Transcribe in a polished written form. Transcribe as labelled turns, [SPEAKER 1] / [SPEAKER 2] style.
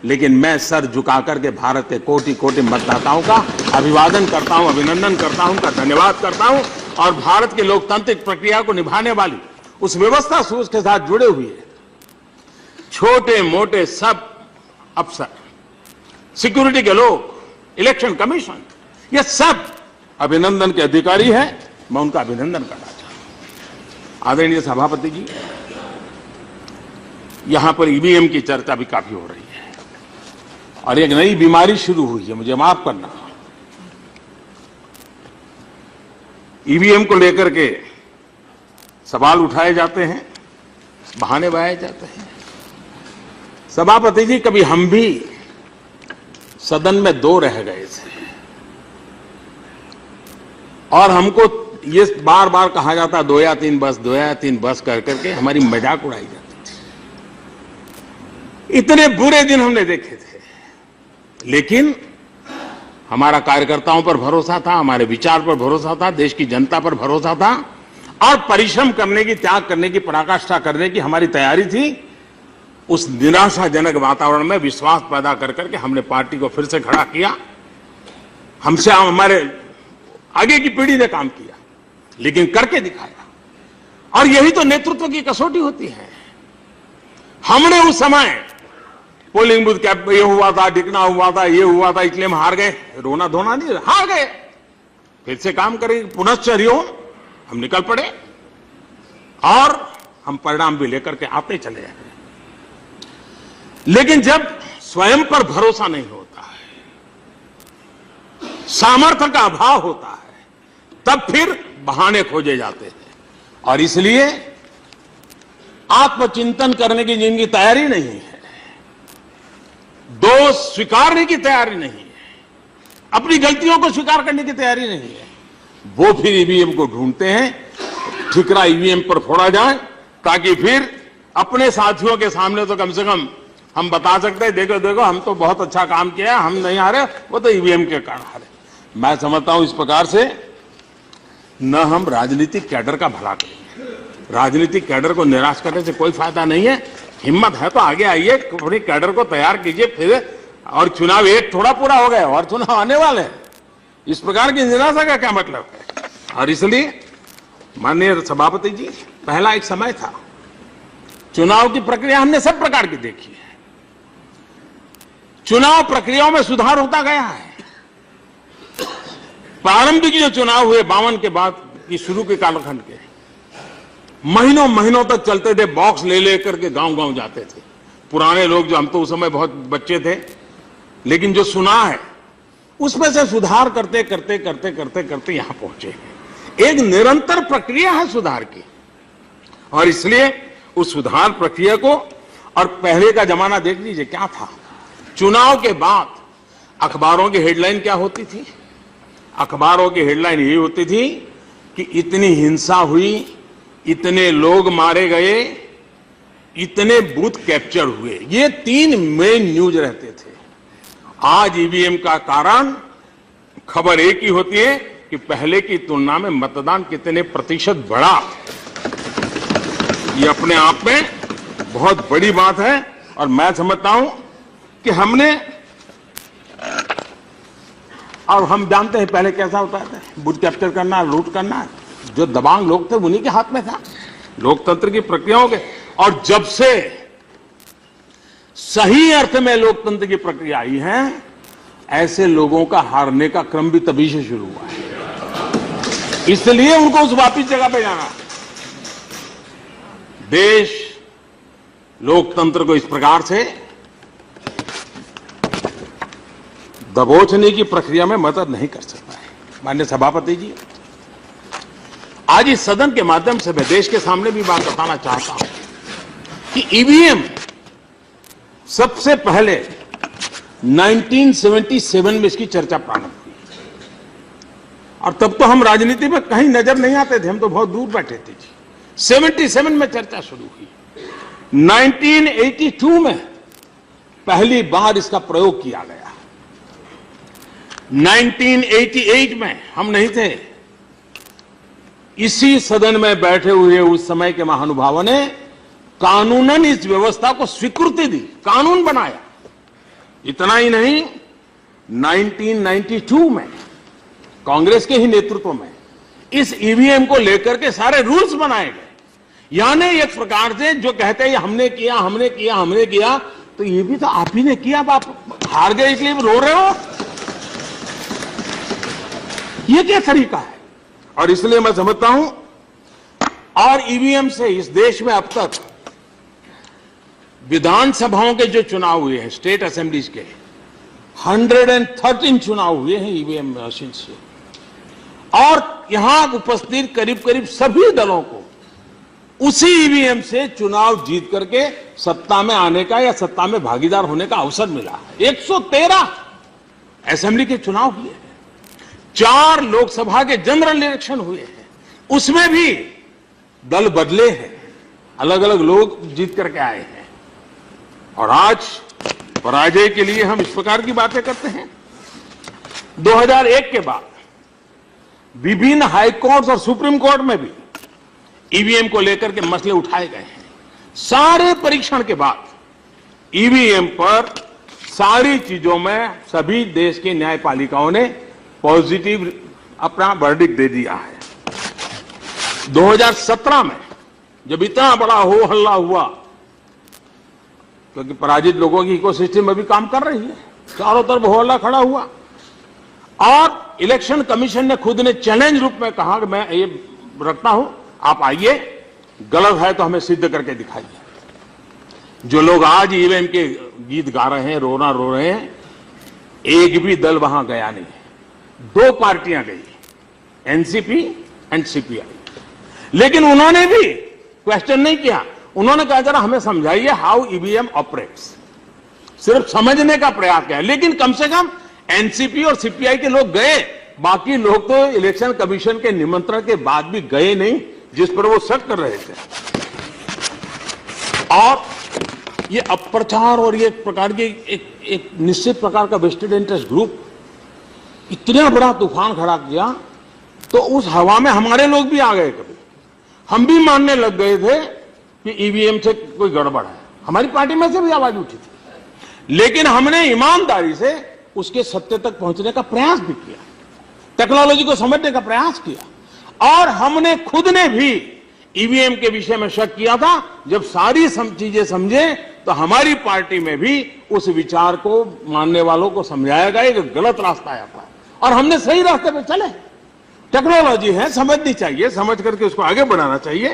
[SPEAKER 1] लेकिन मैं सर झुका करके भारत के कोटि कोटि मतदाताओं का अभिवादन करता हूं, अभिनंदन करता हूं, उनका धन्यवाद करता हूं और भारत की लोकतांत्रिक प्रक्रिया को निभाने वाली उस व्यवस्था सूझ के साथ जुड़े हुए छोटे मोटे सब अफसर, सिक्योरिटी के लोग, इलेक्शन कमीशन, ये सब अभिनंदन के अधिकारी हैं। मैं उनका अभिनंदन करना चाहता हूं। आदरणीय सभापति जी, यहां पर ईवीएम की चर्चा भी काफी हो रही है और एक नई बीमारी शुरू हुई है, मुझे माफ करना। ईवीएम को लेकर के सवाल उठाए जाते हैं, बहाने बनाए जाते हैं। सभापति जी, कभी हम भी सदन में 2 रह गए थे और हमको ये बार बार कहा जाता 2 या 3 बस, 2 या 3 बस कर करके हमारी मजाक उड़ाई जाती थी। इतने बुरे दिन हमने देखे थे, लेकिन हमारा कार्यकर्ताओं पर भरोसा था, हमारे विचार पर भरोसा था, देश की जनता पर भरोसा था और परिश्रम करने की, त्याग करने की, पराकाष्ठा करने की हमारी तैयारी थी। उस निराशाजनक वातावरण में विश्वास पैदा कर करके हमने पार्टी को फिर से खड़ा किया। हमसे हमारे आगे की पीढ़ी ने काम किया, लेकिन करके दिखाया और यही तो नेतृत्व की कसौटी होती है। हमने उस समय पोलिंग बूथ कैंप ये हुआ था, डिकना हुआ था, ये हुआ था, इसलिए हम हार गए। रोना धोना नहीं, हार गए, फिर से काम करेंगे, पुनश्चर्यो हम निकल पड़े और हम परिणाम भी लेकर के आते चले जाए। लेकिन जब स्वयं पर भरोसा नहीं होता है, सामर्थ्य का अभाव होता है, तब फिर बहाने खोजे जाते हैं और इसलिए आत्मचिंतन करने की जिनकी तैयारी नहीं है, दोष स्वीकारने की तैयारी नहीं है, अपनी गलतियों को स्वीकार करने की तैयारी नहीं है, वो फिर ईवीएम को ढूंढते हैं, ठिकरा ईवीएम पर फोड़ा जाए ताकि फिर अपने साथियों के सामने तो कम से कम हम बता सकते हैं, देखो देखो हम तो बहुत अच्छा काम किया, हम नहीं हारे, वो तो ईवीएम के कारण हारे। मैं समझता हूं इस प्रकार से न हम राजनीतिक कैडर का भला करेंगे। राजनीतिक कैडर को निराश करने से कोई फायदा नहीं है। हिम्मत है तो आगे आइए, अपनी कैडर को तैयार कीजिए फिर। और चुनाव एक थोड़ा पूरा हो गया और चुनाव आने वाले हैं। इस प्रकार की निराशा का क्या मतलब है? और इसलिए माननीय सभापति जी, पहला एक समय था, चुनाव की प्रक्रिया हमने सब प्रकार की देखी है। चुनाव प्रक्रियाओं में सुधार होता गया है। प्रारंभिक जो चुनाव हुए 52 के बाद की शुरू के कालखंड के, महीनों महीनों तक चलते थे, बॉक्स ले लेकर के गांव गांव जाते थे। पुराने लोग जो, हम तो उस समय बहुत बच्चे थे, लेकिन जो सुना है उसमें से सुधार करते करते करते करते करते यहां पहुंचे। एक निरंतर प्रक्रिया है सुधार की और इसलिए उस सुधार प्रक्रिया को, और पहले का जमाना देख लीजिए क्या था। चुनाव के बाद अखबारों की हेडलाइन क्या होती थी? अखबारों की हेडलाइन यही होती थी कि इतनी हिंसा हुई, इतने लोग मारे गए, इतने बूथ कैप्चर हुए। ये 3 मेन न्यूज रहते थे। आज ईवीएम का कारण खबर एक ही होती है कि पहले की तुलना में मतदान कितने प्रतिशत बढ़ा। ये अपने आप में बहुत बड़ी बात है और मैं समझता हूं कि हमने, और हम जानते हैं पहले कैसा होता था, बूथ कैप्चर करना, लूट करना, जो दबांग लोग थे उन्हीं के हाथ में था, लोकतंत्र की प्रक्रियाओं के। और जब से सही अर्थ में लोकतंत्र की प्रक्रिया आई है, ऐसे लोगों का हारने का क्रम भी तभी से शुरू हुआ है। इसलिए उनको उस वापिस जगह पे जाना। देश लोकतंत्र को इस प्रकार से दबोचने की प्रक्रिया में मदद नहीं कर सकता है। माननीय सभापति जी, आज इस सदन के माध्यम से मैं देश के सामने भी बात बताना चाहता हूं कि ईवीएम सबसे पहले 1977 में इसकी चर्चा प्रारंभ हुई और तब तो हम राजनीति में कहीं नजर नहीं आते थे, हम तो बहुत दूर बैठे थे जी। 77 में चर्चा शुरू हुई। 1982 में पहली बार इसका प्रयोग किया गया। 1988 में हम नहीं थे, इसी सदन में बैठे हुए उस समय के महानुभावों ने कानूनन इस व्यवस्था को स्वीकृति दी, कानून बनाया इतना ही नहीं, 1992 में कांग्रेस के ही नेतृत्व में इस ईवीएम को लेकर के सारे रूल्स बनाए गए। यानी एक प्रकार से जो कहते हैं हमने किया, तो ये भी तो आप ही ने किया। आप हार गए इसलिए रो रहे हो, ये क्या तरीका है? और इसलिए मैं समझता हूं, और ईवीएम से इस देश में अब तक विधानसभाओं के जो चुनाव हुए हैं, स्टेट असेंबलीज के 113 चुनाव हुए हैं ईवीएम मशीन से, और यहां उपस्थित करीब करीब सभी दलों को उसी ईवीएम से चुनाव जीत करके सत्ता में आने का या सत्ता में भागीदार होने का अवसर मिला है। 113 असेंबली के चुनाव हुए हैं, 4 लोकसभा के जनरल इलेक्शन हुए हैं, उसमें भी दल बदले हैं, अलग अलग लोग जीत करके आए हैं। और आज पराजय के लिए हम इस प्रकार की बातें करते हैं। 2001 के बाद विभिन्न हाई कोर्ट और सुप्रीम कोर्ट में भी ईवीएम को लेकर के मसले उठाए गए हैं। सारे परीक्षण के बाद ईवीएम पर सारी चीजों में सभी देश की न्यायपालिकाओं ने पॉजिटिव अपना वर्डिक्ट दे दिया है। 2017 में जब इतना बड़ा हो हल्ला हुआ, क्योंकि पराजित लोगों की इकोसिस्टम अभी काम कर रही है, चारों तरफ हो हल्ला खड़ा हुआ, और इलेक्शन कमीशन ने खुद ने चैलेंज रूप में कहा कि मैं ये रखता हूं, आप आइए, गलत है तो हमें सिद्ध करके दिखाइए। जो लोग आज ईवीएम के गीत गा रहे हैं, रोना रो रहे हैं, एक भी दल वहां गया नहीं है। 2 पार्टियां गई, एनसीपी एंड सीपीआई, लेकिन उन्होंने भी क्वेश्चन नहीं किया। उन्होंने कहा जरा हमें समझाइए हाउ ईवीएम ऑपरेट्स, सिर्फ समझने का प्रयास किया। लेकिन कम से कम एनसीपी और सीपीआई के लोग गए, बाकी लोग तो इलेक्शन कमीशन के निमंत्रण के बाद भी गए नहीं, जिस पर वो शक कर रहे थे। और ये अप्रचार और ये प्रकार के एक निश्चित प्रकार का वेस्टेड इंटरेस्ट ग्रुप इतना बड़ा तूफान खड़ा किया, तो उस हवा में हमारे लोग भी आ गए। कभी हम भी मानने लग गए थे कि ईवीएम से कोई गड़बड़ है, हमारी पार्टी में से भी आवाज उठी थी। लेकिन हमने ईमानदारी से उसके सत्य तक पहुंचने का प्रयास भी किया, टेक्नोलॉजी को समझने का प्रयास किया, और हमने खुद ने भी ईवीएम के विषय में शक किया था। जब सारी चीजें समझे तो हमारी पार्टी में भी उस विचार को मानने वालों को समझाया गया कि गलत रास्ता आया था, और हमने सही रास्ते पे चले। टेक्नोलॉजी है, समझनी चाहिए, समझ करके उसको आगे बढ़ाना चाहिए।